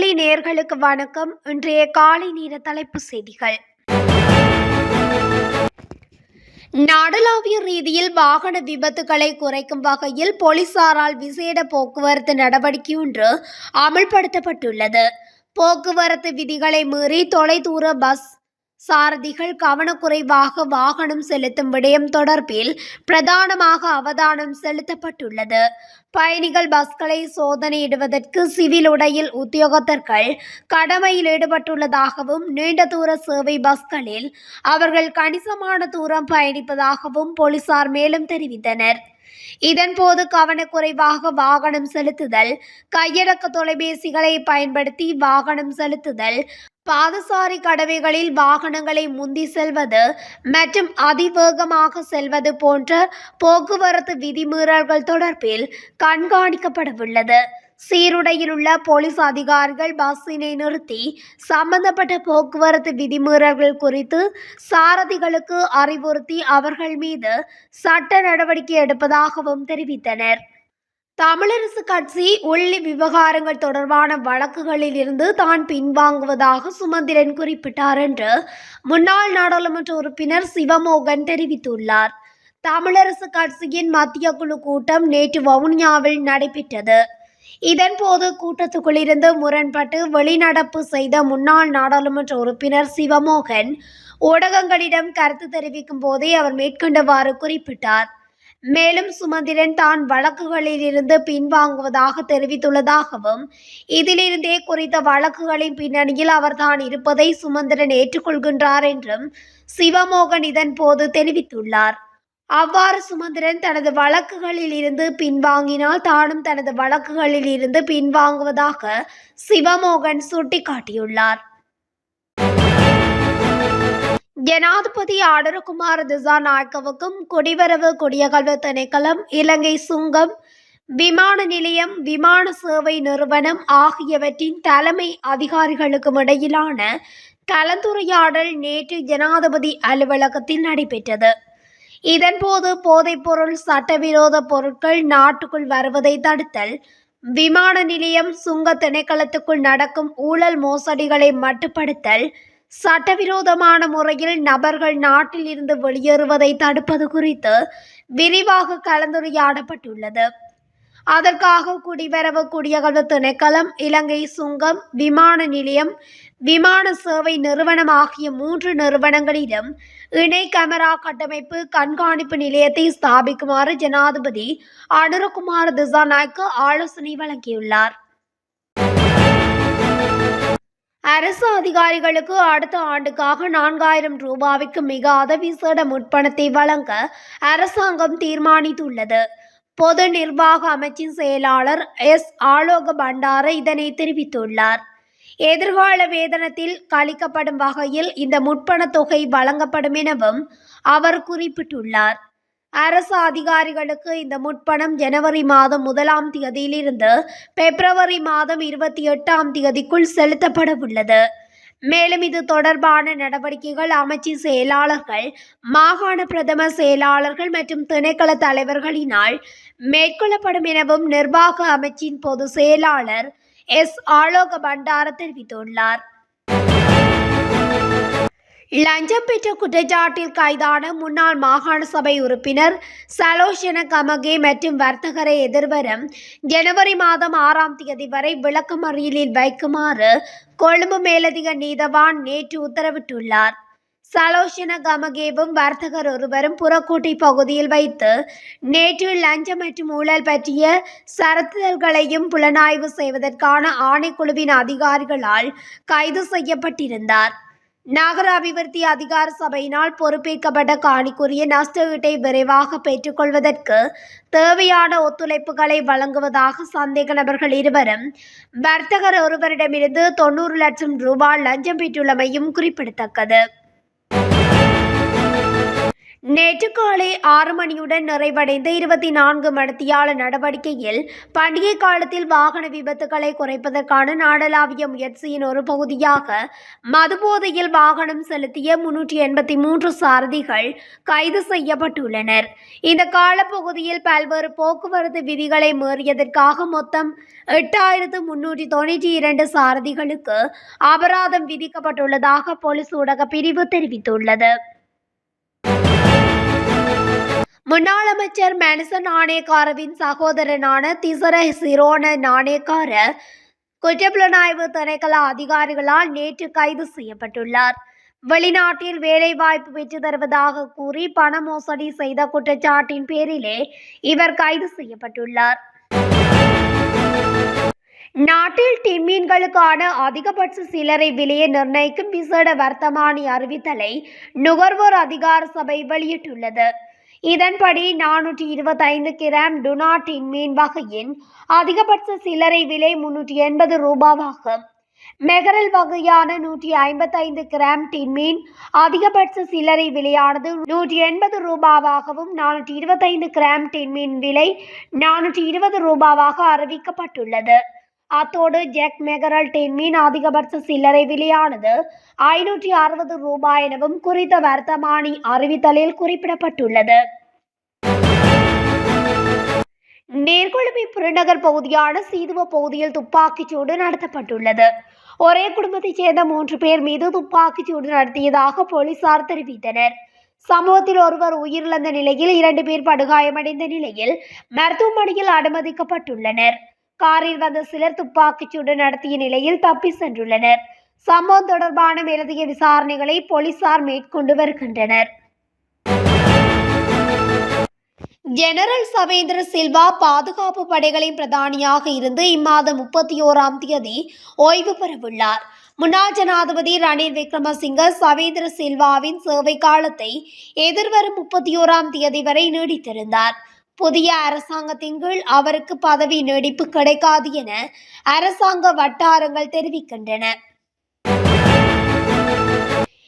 புள்ளி நேயர்களுக்கு வணக்கம். இன்றைய காலை நேர தலைப்பு செய்திகள். நாடளாவிய ரீதியில் வாகன விபத்துகளை குறைக்கும் வகையில் போலீசாரால் விசேட போக்குவரத்து நடவடிக்கை ஒன்று அமல்படுத்தப்பட்டுள்ளது. போக்குவரத்து விதிகளை மீறி தொலைதூர பஸ் சாரதிகள் கவனக்குறைவாக வாகனம் செலுத்தும் விடயம் தொடர்பில் பிரதானமாக அவதானம் செலுத்தப்பட்டுள்ளது. பயணிகள் பஸ்களை சோதனையிடுவதற்கு சிவில் உடையில் உத்தியோகத்தர்கள் கடமையில் ஈடுபட்டுள்ளதாகவும் நீண்ட தூர சேவை பஸ்களில் அவர்கள் கணிசமான தூரம் பயணிப்பதாகவும் போலீசார் மேலும் தெரிவித்தனர். இதன்போது கவனக்குறைவாக வாகனம் செலுத்துதல், கையடக்க தொலைபேசிகளை பயன்படுத்தி வாகனம் செலுத்துதல், பாதசாரி கடவைகளில் வாகனங்களை முந்தி செல்வது மற்றும் அதிவேகமாக செல்வது போன்ற போக்குவரத்து விதிமீறல்கள் தொடர்பில் கண்காணிக்கப்படவுள்ளது. சீருடையில் உள்ள போலீஸ் அதிகாரிகள் பஸ்ஸினை நிறுத்தி சம்பந்தப்பட்ட போக்குவரத்து விதிமீறல்கள் குறித்து சாரதிகளுக்கு அறிவுறுத்தி அவர்கள் மீது சட்ட நடவடிக்கை எடுப்பதாகவும் தெரிவித்தனர். தமிழரசு கட்சி உள்ளி விவகாரங்கள் தொடர்பான வழக்குகளில் இருந்து தான் பின்வாங்குவதாக சுமந்திரன் குறிப்பிட்டார் என்று முன்னாள் நாடாளுமன்ற உறுப்பினர் சிவமோகன் தெரிவித்துள்ளார். தமிழரசு கட்சியின் மத்திய குழு கூட்டம் நேற்று வவுனியாவில் நடைபெற்றது. இதன்போது கூட்டத்துக்குள் இருந்து முரண்பட்டு வெளிநடப்பு செய்த முன்னாள் நாடாளுமன்ற உறுப்பினர் சிவமோகன் ஊடகங்களிடம் கருத்து தெரிவிக்கும் போதே அவர் மேற்கண்டவாறு குறிப்பிட்டார். மேலும் சுமந்திரன் தான் வழக்குகளில் இருந்து பின்வாங்குவதாக தெரிவித்துள்ளதாகவும் இதிலிருந்தே குறித்த வழக்குகளின் பின்னணியில் அவர் தான் இருப்பதை சுமந்திரன் ஏற்றுக்கொள்கின்றார் என்றும் சிவமோகன் இதன் போது தெரிவித்துள்ளார். அவ்வாறு சுமந்திரன் தனது வழக்குகளில் இருந்து பின்வாங்கினால் தானும் தனது வழக்குகளில் இருந்து பின்வாங்குவதாக சிவமோகன் சுட்டிக்காட்டியுள்ளார். ஜனாதிபதி ஆடரகுமார திசாநாயக்கவுக்கும் குடிவரவு குடியகல்வு திணைக்களம், இலங்கை சுங்கம், விமான நிலையம், விமான சேவை நிறுவனம் ஆகியவற்றின் தலைமை அதிகாரிகளுக்கும் இடையிலான கலந்துரையாடல் நேற்று ஜனாதிபதி அலுவலகத்தில் நடைபெற்றது. இதன்போது போதைப்பொருள், சட்டவிரோத பொருட்கள் நாட்டுக்குள் வருவதை தடுத்தல், விமான நிலையம், சுங்க திணைக்களத்துக்குள் நடக்கும் ஊழல் மோசடிகளை மட்டுப்படுத்தல், சட்டவிரோதமான முறையில் நபர்கள் நாட்டில் இருந்து வெளியேறுவதை தடுப்பது குறித்து விரிவாக கலந்துரையாடப்பட்டுள்ளது. அதற்காக குடிவரவு குடியகல்வு திணைக்களம், இலங்கை சுங்கம், விமான நிலையம், விமான சேவை நிறுவனம் ஆகிய 3 நிறுவனங்களிலும் இணை கேமரா கட்டமைப்பு கண்காணிப்பு நிலையத்தை ஸ்தாபிக்குமாறு ஜனாதிபதி அனுரகுமார திசாநாயக்க ஆலோசனை வழங்கியுள்ளார். அரசு அதிகாரிகளுக்கு அடுத்த ஆண்டுக்காக 4000 ரூபாய்க்கு மிகாத விசேட முற்பணத்தை வழங்க அரசாங்கம் தீர்மானித்துள்ளது. பொது நிர்வாக அமைச்சின் செயலாளர் எஸ். ஆலோக பண்டார இதனை தெரிவித்துள்ளார். எதிர்கால வேதனத்தில் கழிக்கப்படும் வகையில் இந்த முற்பண தொகை வழங்கப்படும் எனவும் அவர் குறிப்பிட்டுள்ளார். அரசு அதிகாரிகளுக்கு இந்த முற்பணம் ஜனவரி மாதம் 1ஆம் தேதியிலிருந்து பிப்ரவரி மாதம் 28ஆம் தேதிக்குள் செலுத்தப்பட உள்ளது. மேலும் இது தொடர்பான நடவடிக்கைகள் அமைச்சின் செயலாளர்கள், மாகாண பிரதம செயலாளர்கள் மற்றும் திணைக்கள தலைவர்களினால் மேற்கொள்ளப்படும் எனவும் நிர்வாக அமைச்சின் பொது செயலாளர் எஸ். ஆலோக பண்டார தெரிவித்துள்ளார். லஞ்சம் பெற்ற குற்றச்சாட்டில் கைதான முன்னாள் மாகாண சபை உறுப்பினர் சலோஷன கமகே மற்றும் வர்த்தகரை எதிர்வரும் ஜனவரி மாதம் 6ஆம் தேதி வரை விளக்கமறியலில் வைக்குமாறு கொழும்பு மேலதிக நீதவான் நேற்று உத்தரவிட்டுள்ளார். சலோஷன கமகேவும் வர்த்தகர் ஒருவரும் புறக்கோட்டை பகுதியில் வைத்து நேற்று லஞ்சம் மற்றும் ஊழல் பற்றிய சரத்துதல்களையும் புலனாய்வு செய்வதற்கான ஆணைக்குழுவின் அதிகாரிகளால் கைது செய்யப்பட்டிருந்தார். நகர அபிவிருத்தி அதிகார சபையினால் பொறுப்பேற்கப்பட்ட காணிக்குரிய நஷ்டஈட்டை விரைவாக பெற்றுக்கொள்வதற்கு தேவையான ஒத்துழைப்புகளை வழங்குவதாக சந்தேக நபர்கள் இருவரும் வர்த்தகர் ஒருவரிடமிருந்து 90 லட்சம் ரூபாய் லஞ்சம் பெற்றுள்ளமையும் குறிப்பிடத்தக்கது. நேற்று காலை 6 மணியுடன் நிறைவடைந்த 24 மணித்தியால நடவடிக்கையில் பண்டிகை காலத்தில் வாகன விபத்துகளை குறைப்பதற்கான நாடளாவிய முயற்சியின் ஒரு பகுதியாக மதுபோதையில் வாகனம் செலுத்திய 383 சாரதிகள் கைது செய்யப்பட்டுள்ளனர். இந்த காலப்பகுதியில் பல்வேறு போக்குவரத்து விதிகளை மீறியதற்காக மொத்தம் 8392 சாரதிகளுக்கு அபராதம் விதிக்கப்பட்டுள்ளதாக போலீஸ் ஊடக பிரிவு தெரிவித்துள்ளது. முன்னாள் அமைச்சர் மனுச நாணயக்காரவின் சகோதரனான திசர சிரோன நாணயக்கார குற்றப்புலனாய்வு திணைக்கள அதிகாரிகளால் நேற்று கைது செய்யப்பட்டுள்ளார். வெளிநாட்டில் வேலைவாய்ப்பு பெற்று தருவதாக கூறி பண மோசடி செய்த குற்றச்சாட்டின் பேரிலே இவர் கைது செய்யப்பட்டுள்ளார். நாட்டில் டின்மீன்களுக்கான அதிகபட்ச சில்லறை விலையை நிர்ணயிக்கும் விசேட வர்த்தமானி அறிவித்தலை நுகர்வோர் அதிகார சபை வெளியிட்டுள்ளது. இதன்படி 425 கிராம் டுனா டின்மீன் வகையின் அதிகபட்ச சில்லறை விலை 380 ரூபாவாகும். மெகரல் வகையான 155 கிராம் டின்மீன் அதிகபட்ச சில்லறை விலையானது 180 ரூபாவாகவும் 425 கிராம் டின்மீன் விலை 420 ரூபாவாக அறிவிக்கப்பட்டுள்ளது. அத்தோடு ஜெக் மெகரல் டின்மீன் அதிகபட்ச சில்லறை விலையானது 560 ரூபாய் எனவும் குறித்த வர்த்தமானி அறிவித்தலில் குறிப்பிடப்பட்டுள்ளது. நீர்கொழும்பு புறநகர் பகுதியான சீதுவ பகுதியில் துப்பாக்கிச்சூடு நடத்தப்பட்டுள்ளது. ஒரே குடும்பத்தைச் சேர்ந்த 3 பேர் மீது துப்பாக்கிச்சூடு நடத்தியதாக போலீசார் தெரிவித்தனர். சம்பவத்தில் ஒருவர் உயிரிழந்த நிலையில் 2 பேர் படுகாயமடைந்த நிலையில் மருத்துவமனையில் அனுமதிக்கப்பட்டுள்ளனர். காரில் வந்த சிலர் துப்பாக்கிச்சூடு நடத்திய நிலையில் தப்பி சென்றுள்ளனர். சம்பவம் தொடர்பான மேலதிக விசாரணைகளை போலீசார் மேற்கொண்டு வருகின்றனர். ஜெனரல் சவேந்திர சில்வா பாதுகாப்பு படைகளின் பிரதானியாக இருந்து இம்மாதம் 31ஆம் தேதி ஓய்வு பெறவுள்ளார். முன்னாள் ஜனாதிபதி ரணில் விக்ரமசிங்க சவேந்திர சில்வாவின் சேவை காலத்தை எதிர்வரும் 31ஆம் தேதி வரை நீடித்திருந்தார். புதிய அரசாங்கத்தின் கீழ் அவருக்கு பதவி நீடிப்பு கிடைக்காது என அரசாங்க வட்டாரங்கள் தெரிவிக்கின்றன.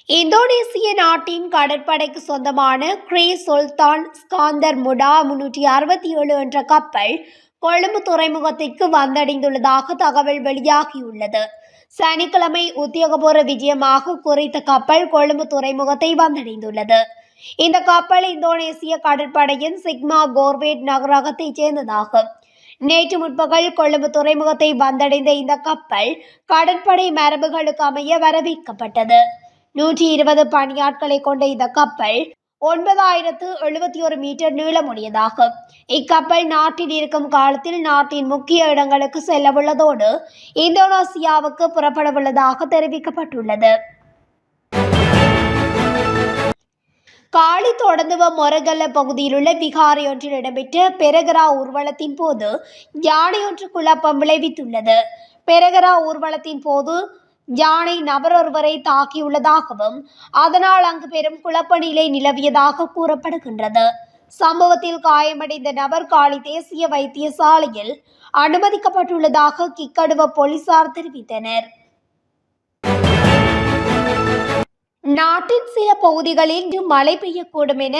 இந்தோனேசிய நாட்டின் கடற்படைக்கு சொந்தமான கிரே சுல்தான் ஸ்காந்தர் முடா 367 என்ற கப்பல் கொழும்பு துறைமுகத்திற்கு வந்தடைந்துள்ளதாக தகவல் வெளியாகியுள்ளது. சனிக்கிழமை உத்தியோகபூர்வ விஜயமாக குறித்த கப்பல் கொழும்பு துறைமுகத்தை வந்தடைந்துள்ளது. இந்த கப்பல் இந்தோனேசிய கடற்படையின் சிக்மா கோர்வேட் நகரகத்தைச் சேர்ந்ததாகும். நேற்று முற்பகல் கொழும்பு துறைமுகத்தை வந்தடைந்த இந்த கப்பல் கடற்படை மரபுகளுக்கு அமைய வரவேற்கப்பட்டது. 120 பணியாட்களை கொண்ட இந்த கப்பல் 9071 மீட்டர் நீளமுடையதாகும். இக்கப்பல் நாட்டில் இருக்கும் காலத்தில் நாட்டின் முக்கிய இடங்களுக்கு செல்லவுள்ளதோடு இந்தோனேசியாவுக்கு புறப்படவுள்ளதாக தெரிவிக்கப்பட்டுள்ளது. காலி தொடர்ந்துவ மொரகல்ல பகுதியில் உள்ள விகாரை ஒன்றில் இடம்பெற்ற பெரகரா ஊர்வலத்தின் போது யானை ஒன்று குழப்பம் விளைவித்துள்ளது. பெரகரா ஊர்வலத்தின் போது யானை நபரொருவரை தாக்கியுள்ளதாகவும் அதனால் அங்கு பெரும் குழப்ப நிலை நிலவியதாக கூறப்படுகின்றது. சம்பவத்தில் காயமடைந்த நபர் காலி தேசிய வைத்தியசாலையில் அனுமதிக்கப்பட்டுள்ளதாக கிக்கடுவ போலீசார் தெரிவித்தனர். நாட்டின் சில பகுதிகளில் இன்று மழை பெய்யக்கூடும் என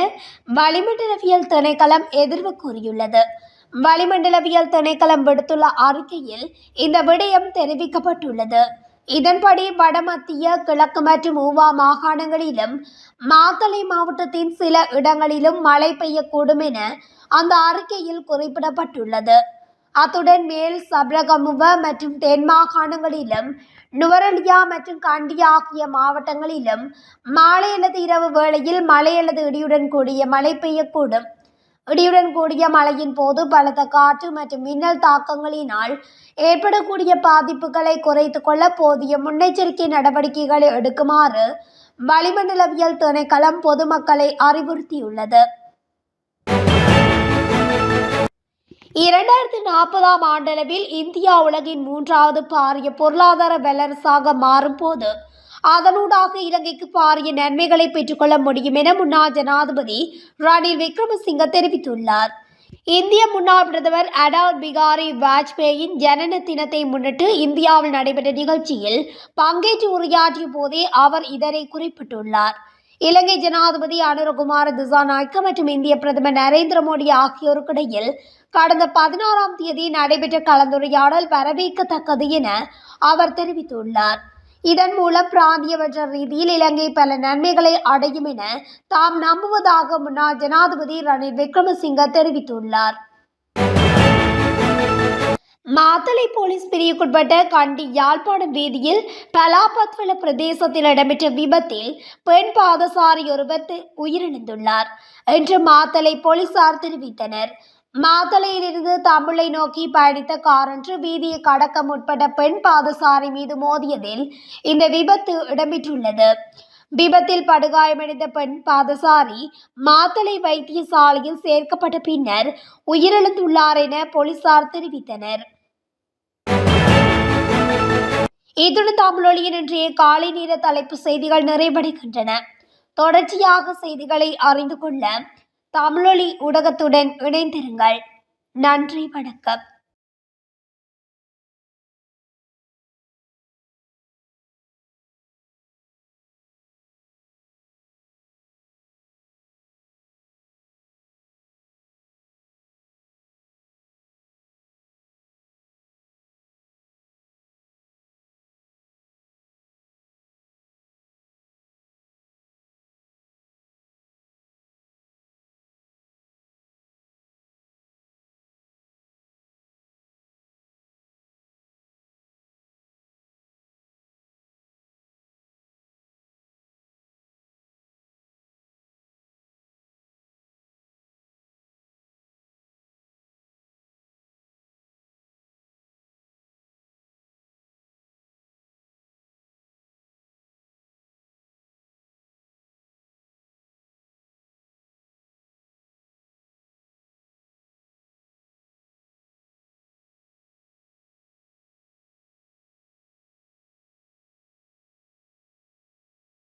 வளிமண்டலவியல் திணைக்களம் எதிர்வு கூறியுள்ளது. வளிமண்டலவியல் திணைக்களம் விடுத்துள்ள அறிக்கையில் இந்த விடயம் தெரிவிக்கப்பட்டுள்ளது. இதன்படி வடமத்திய கிழக்கு மற்றும் ஊவா மாகாணங்களிலும் மாத்தளை மாவட்டத்தின் சில இடங்களிலும் மழை பெய்யக்கூடும் என அந்த அறிக்கையில் குறிப்பிடப்பட்டுள்ளது. அத்துடன் மேல் சப்ரகமுவ மற்றும் தென் மாகாணங்களிலும் நுவரெலியா மற்றும் கண்டி ஆகிய மாவட்டங்களிலும் மாலை அல்லது இரவு வேளையில் மழை அல்லது இடியுடன் கூடிய மழை பெய்யக்கூடும். இடியுடன் கூடிய மழையின் போது பலத்த காற்று மற்றும் மின்னல் தாக்கங்களினால் ஏற்படக்கூடிய பாதிப்புகளை குறைத்துக் கொள்ள போதிய முன்னெச்சரிக்கை நடவடிக்கைகளை எடுக்குமாறு வளிமண்டலவியல் திணைக்களம் பொதுமக்களை அறிவுறுத்தியுள்ளது. 2040ஆம் ஆண்டளவில் இந்தியா உலகின் 3வது பாரிய பொருளாதார வல்லரசாக மாறும் போது அதனூடாக இலங்கைக்கு பாரிய நன்மைகளை பெற்றுக்கொள்ள முடியும் என முன்னாள் ஜனாதிபதி ரணில் விக்ரமசிங்க தெரிவித்துள்ளார். இந்திய முன்னாள் பிரதமர் அடல் பிகாரி வாஜ்பேயின் ஜனன தினத்தை முன்னிட்டு இந்தியாவில் நடைபெற்ற நிகழ்ச்சியில் பங்கேற்று உரையாற்றிய போதே அவர் இதனை குறிப்பிட்டுள்ளார். இலங்கை ஜனாதிபதி அனுரகுமார திசாநாயக்க மற்றும் இந்திய பிரதமர் நரேந்திர மோடி ஆகியோருக்கிடையில் கடந்த 16ஆம் தேதி நடைபெற்ற கலந்துரையாடல் வரவேற்கத்தக்கது என அவர் தெரிவித்துள்ளார். இதன் மூலம் பிராந்தியமற்ற ரீதியில் இலங்கை பல நன்மைகளை அடையும் என தாம் நம்புவதாக முன்னாள் ஜனாதிபதி ரணில் விக்ரமசிங்க தெரிவித்துள்ளார். மாத்தளை போலீஸ் பிரிவுக்குட்பட்ட கண்டி யாழ்ப்பாணம் வீதியில் பலாபத்வல பிரதேசத்தில் இடம்பெற்ற விபத்தில் பெண் பாதசாரி ஒருவர் உயிரிழந்துள்ளார் என்று மாத்தளை போலீசார் தெரிவித்தனர். மாத்தளையிலிருந்து தமிழை நோக்கி பயணித்த காரொன்று வீதியை கடக்க முற்பட்ட பெண் பாதசாரி மீது மோதியதில் இந்த விபத்து இடம்பெற்றுள்ளது. விபத்தில் படுகாயமடைந்த பெண் பாதசாரி மாத்தளை வைத்தியசாலையில் சேர்க்கப்பட்ட பின்னர் உயிரிழந்துள்ளார் என போலீசார் தெரிவித்தனர். இத்துடன் தமிழொலியின் இன்றைய காலை நேர தலைப்பு செய்திகள் நிறைவடைகின்றன. தொடர்ச்சியாக செய்திகளை அறிந்து கொள்ள தமிழொலி ஊடகத்துடன் இணைந்திருங்கள். நன்றி, வணக்கம்.